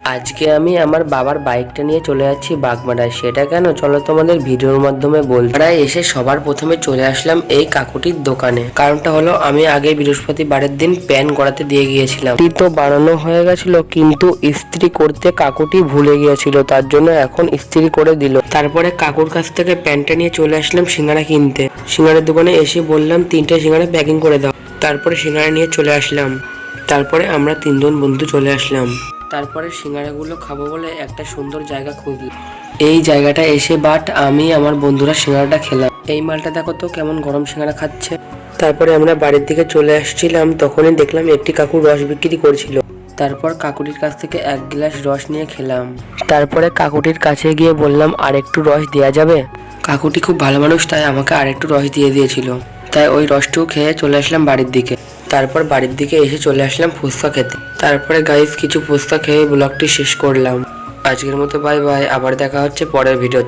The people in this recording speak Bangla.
আজকে আমি আমার বাবার বাইকটা নিয়ে চলে যাচ্ছি বাগমারায়। সেটা কেন চলো তোমাদের ভিডিওর মাধ্যমে বলছি। আমরা এসে সবার প্রথমে চলে আসলাম এই কাকুটির দোকানে। কারণটা হলো আমি আগে বৃহস্পতিবারের দিন প্যান করাতে দিয়ে গিয়েছিলাম। তো বানানো হয়ে গেছিল, কিন্তু ইস্ত্রি করতে কাকুটি ভুলে গিয়েছিল, তার জন্য এখন ইস্ত্রি করে দিল। তারপরে কাকুর কাছ থেকে প্যান্টটা নিয়ে চলে আসলাম সিঙ্গারা কিনতে। সিঙ্গারার দোকানে এসে বললাম 3টে সিঙ্গারা প্যাকিং করে দাও। তারপরে সিঙ্গারা নিয়ে চলে আসলাম। তারপরে আমরা 3জন বন্ধু চলে আসলাম। তারপরে সিঙ্গারাগুলো খাবো বলে একটা সুন্দর জায়গা খুঁজলাম। এই জায়গাটা এসে আমি আমার বন্ধুরা সিঙ্গারাটা খেলাম। এই মালটা দেখো তো কেমন গরম সিঙ্গারা খাচ্ছে। তারপরে আমরা বাড়ির দিকে চলে আসছিলাম, তখনই দেখলাম একটি কাকু রস বিক্রি করছিল। তারপর কাকুটির কাছ থেকে 1 গ্লাস রস নিয়ে খেলাম। তারপরে কাকুটির কাছে গিয়ে বললাম আর একটু রস দেওয়া যাবে। কাকুটি খুব ভালো মানুষ, তাই আমাকে আর একটু রস দিয়ে দিয়েছিল। তাই ওই রসটুকু খেয়ে চলে আসলাম বাড়ির দিকে। তারপর বাড়ির দিকে এসে চলে আসলাম ফুচকা খেতে। তারপরে গাইস কিছু ফুচকা খেয়ে ব্লগটি শেষ করলাম। আজকের মতো বাই বাই, আবার দেখা হচ্ছে পরের ভিডিওতে।